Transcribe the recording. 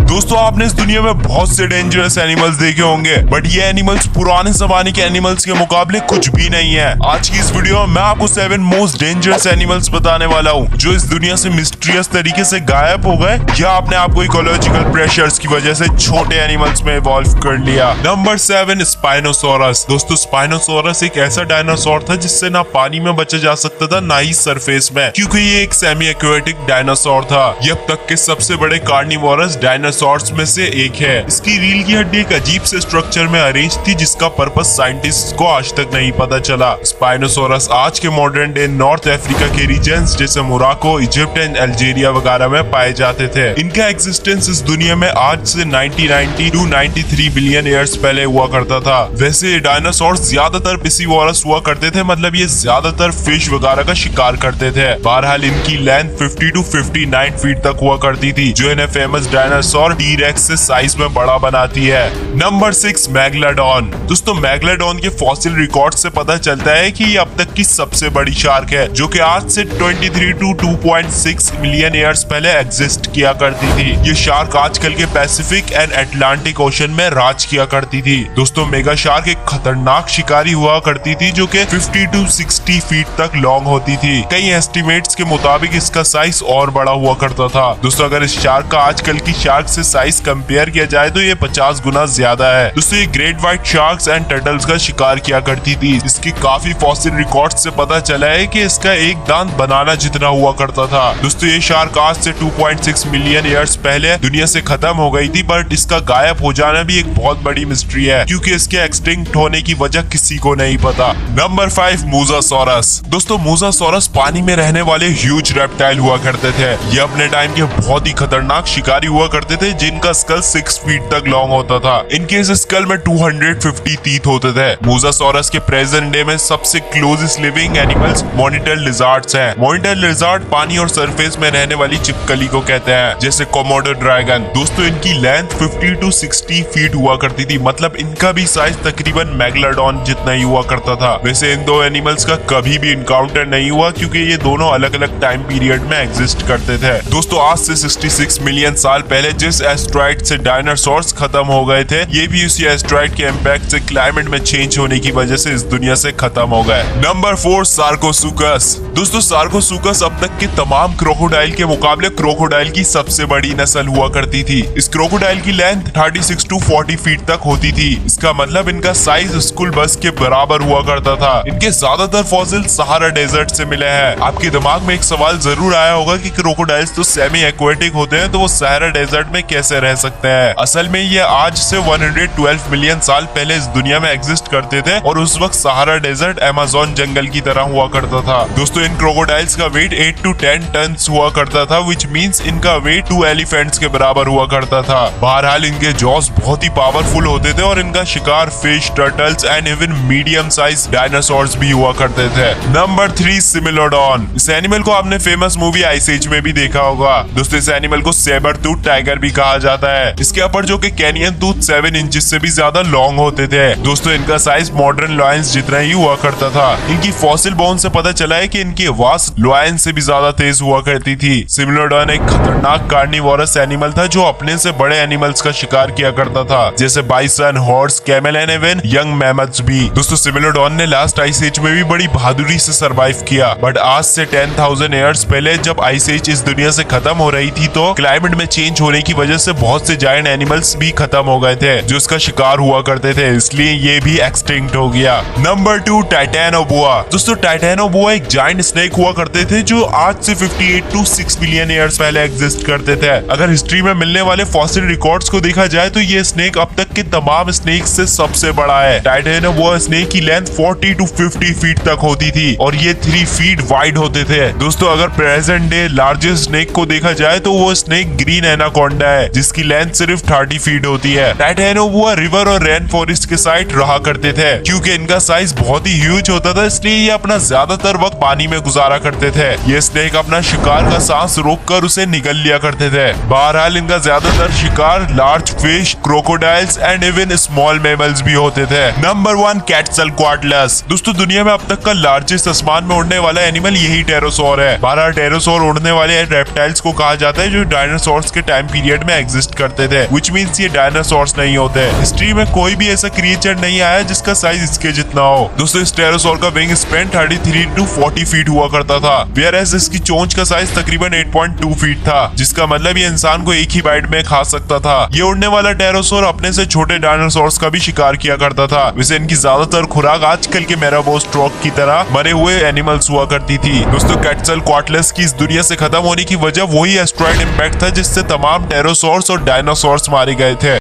दोस्तों आपने इस दुनिया में बहुत से डेंजरस एनिमल्स देखे होंगे, बट ये एनिमल्स पुराने जमाने के एनिमल्स के मुकाबले कुछ भी नहीं है। आज की इस वीडियो में मैं आपको 7 मोस्ट डेंजरस एनिमल्स बताने वाला हूँ जो इस दुनिया से मिस्टीरियस तरीके से गायब हो गए या आपने आपको इकोलॉजिकल प्रेशर्स की वजह से छोटे एनिमल्स में इवॉल्व कर लिया। Number 7, spinosaurus. दोस्तों स्पाइनोसोरस एक ऐसा डायनासोर था जिससे ना पानी में बचा जा सकता था ना ही सरफेस में, क्योंकि ये एक सेमी एक्वेटिक डायनासोर था। ये अब तक के सबसे बड़े कार्निवोरस डायनासोर्स में से एक है। इसकी रील की हड्डी एक अजीब से स्ट्रक्चर में अरेंज थी जिसका पर्पस साइंटिस्ट को आज तक नहीं पता चला। स्पाइनोसोरस आज के मॉडर्न डे नॉर्थ अफ्रीका के रीजन्स जैसे मोराको, इजिप्ट एंड अल्जीरिया वगैरह में पाए जाते थे। इनका एग्जिस्टेंस इस दुनिया में आज से 90 to 93 बिलियन ईयर्स पहले हुआ करता था। वैसे डायनासोर ज्यादातर पिसीवोरस हुआ करते थे, मतलब ये ज्यादातर फिश वगैरह का शिकार करते थे। बहरहाल इनकी लेंथ 50 to 59 फीट तक हुआ करती थी, जो इन्हें फेमस डायनासोर टी-रेक्स से साइज में बड़ा बनाती है। Number 6, megalodon. दोस्तों मेगलाडोन के फॉसिल रिकॉर्ड से पता चलता है कि ये अब तक की सबसे बड़ी शार्क है, जो कि आज से 23 to 2.6 मिलियन ईयर्स पहले एग्जिस्ट किया करती थी। ये शार्क आजकल के पैसिफिक एंड अटलांटिक ओशन में राज किया करती थी। दोस्तों मेगा शार्क एक खतरनाक शिकारी हुआ करती थी जो कि 50 to 60 फीट तक लॉन्ग होती थी। कई एस्टिमेट्स के मुताबिक इसका साइज और बड़ा हुआ करता था। दोस्तों अगर इस शार्क का आजकल की शार्क से साइज कंपेयर किया जाए तो ये 50 गुना ज्यादा है। दोस्तों ये great white sharks and turtles का शिकार किया करती थी। इसकी काफी फॉसिल रिकॉर्ड से पता चला है कि इसका एक दांत बनाना जितना हुआ करता था। दोस्तों ये शार्क आज से 2.6 मिलियन ईयर्स पहले दुनिया से खत्म हो गई थी, बट इसका गायब हो जाना भी एक बहुत बड़ी मिस्ट्री है, क्योंकि इसके एक्सटिंक्ट होने की वजह किसी को नहीं पता। Number 5, mosasaurus. दोस्तों मोसासोरस पानी में रहने वाले ह्यूज रेप्टाइल हुआ करते थे। ये अपने टाइम के बहुत ही खतरनाक शिकारी हुआ करते थे जिनका स्कल 6 फीट तक लॉन्ग होता था। इनके इस स्कल में 250 टीथ होते थे। मोसासोरस के प्रेजेंट डे में सबसे closest living animals monitor lizards हैं। मॉनिटर लिजार्ड पानी और सरफेस में रहने वाली चिपकली को कहते हैं, जैसे कोमोडो ड्रैगन। दोस्तों इनकी लेंथ 50 to 60 फीट हुआ करती थी, मतलब इनका भी साइज तकरीबन मेगलाडोन जितना ही हुआ करता था। वैसे इन दो एनिमल्स का कभी भी इनकाउंटर नहीं हुआ, क्योंकि ये दोनों अलग अलग टाइम पीरियड में एग्जिस्ट करते थे। दोस्तों आज से 66 मिलियन साल पहले जिस एस्ट्रॉइड से डायनासोर्स खत्म हो गए थे, ये भी उसी एस्ट्रॉइड के इम्पैक्ट से क्लाइमेट में चेंज होने की वजह से इस दुनिया से खत्म हो गए। नंबर 4, सार्कोसुकस। दोस्तों सार्कोसुकस अब तक के तमाम क्रोकोडाइल के मुकाबले क्रोकोडाइल की सबसे बड़ी नस्ल हुआ करती थी। इस क्रोकोडाइल की लेंथ 36 to 40 फीट तक होती थी। इसका मतलब इनका साइज स्कूल बस के बराबर हुआ करता था। इनके ज्यादातर फॉसिल सहारा डेजर्ट से मिले हैं। आपके दिमाग में एक सवाल जरूर आया होगा कि क्रोकोडाइल्स तो सेमी एक्वेटिक होते हैं, तो वो सहारा डेजर्ट में कैसे रह सकते हैं। असल में ये आज से 112 मिलियन साल पहले इस दुनिया में एग्जिस्ट करते थे, और उस वक्त सहारा डेजर्ट अमेज़न जंगल की तरह हुआ करता था। दोस्तों इन क्रोकोडाइल्स का वेट 8 to 10 टन हुआ करता था, विच मींस इनका वेट 2 एलिफेंट्स के बराबर हुआ करता था। बहरहाल इनके जॉस बहुत ही पावरफुल होते थे और इनका शिकार fish, turtles and even medium size dinosaurs भी हुआ करते थे। नंबर 3, सिमिलोडॉन। इस एनिमल को आपने फेमस मूवी आइस एज में भी देखा होगा। दोस्तों इस एनिमल को सेबर टूथ टाइगर भी कहा जाता है। इसके अपर जो कि कैनियन टूथ 7 इंचेस से भी ज्यादा लॉन्ग होते थे। दोस्तों इनका साइज मॉडर्न लॉयंस जितना ही हुआ करता था। इनकी फॉसिल बोन से पता चला है कि इनकी आवाज लॉयन से भी ज्यादा तेज हुआ करती थी। सिमिलोडॉन एक खतरनाक कार्निवोरस एनिमल था जो अपने से बड़े एनिमल्स का शिकार किया करता था, जैसे bison, horse, camel and even young mammoths भी। दोस्तों सिमिलोडॉन ने लास्ट आइस एज में भी बड़ी बहादुरी से सरवाइव किया, बट आज से 10,000 ईयर्स पहले जब आइस एज इस दुनिया से खत्म हो रही थी, तो क्लाइमेट में चेंज होने की वजह से बहुत से जायंट एनिमल्स भी खत्म हो गए थे जो इसका शिकार हुआ करते थे, इसलिए ये भी एक्सटिंक्ट हो गया। Number 2, Titanoboa. दोस्तों टाइटेनोबोआ एक जायंट स्नेक हुआ करते थे जो आज से 58 to 6 मिलियन ईयर्स पहले एग्जिस्ट करते थे। अगर हिस्ट्री में मिलने वाले फॉसिल रिकॉर्ड्स को देखा जाए तो ये स्नेक अब तक के तमाम स्नेक से सबसे बड़ा है। टाइटेनोबोआ स्नेक की लेंथ 40 to 50 फीट तक होती थी और ये 3 फीट वाइड होते थे। दोस्तों अगर प्रेजेंट डे लार्जेस्ट स्नेक को देखा जाए तो वो स्नेक ग्रीन एनाकोंडा है, जिसकी लेंथ सिर्फ 30 फीट होती है। टाइटेनोबोआ रिवर और रेन फॉरेस्ट के साइड रहा करते थे। क्योंकि इनका साइज बहुत ही ह्यूज होता था, इसलिए ये अपना ज्यादातर वक्त पानी में गुजारा करते थे। ये स्नेक अपना शिकार का सांस रोककर उसे निगल लिया करते थे। बहरहाल इनका ज्यादातर शिकार large fish, crocodiles and even small mammals भी होते थे। नंबर 1, क्वेटज़लकोअट्लस। दोस्तों दुनिया में अब तक का लार्जेस्ट आसमान में उड़ने वाला एनिमल यही टेरोसोर है। 12 टेरोसोर उड़ने वाले रेप्टाइल्स को कहा जाता है जो डायनासोर्स के टाइम पीरियड पीरियड में एग्जिस्ट करते थे, विच मीन्स ये डायनासोर्स नहीं होते। हिस्ट्री में कोई भी ऐसा क्रिएचर नहीं आया जिसका साइज इसके जितना हो। दोस्तों इस टेरोसोर का विंग स्पैन 33 to 40 फीट हुआ करता था, वेयरएज इसकी चोंच का साइज तकरीबन 8.2 फीट था, जिसका मतलब ये इंसान को एक ही बाइट में खा सकता था। ये उड़ने वाला टेरोसोर अपने से छोटे डायनासोर्स का भी शिकार किया करता था। वैसे इनकी ज्यादातर खुराक आजकल के मेराबोस्ट्रोक की तरह मरे हुए एनिमल्स हुआ करती थी। दोस्तों क्वेटल्सकोआटल्स की इस दुनिया से खत्म होने की वजह वही एस्ट्रॉइड इम्पैक्ट था जिससे तमाम टेरोसोर्स और डायनासोर्स मारे गए थे।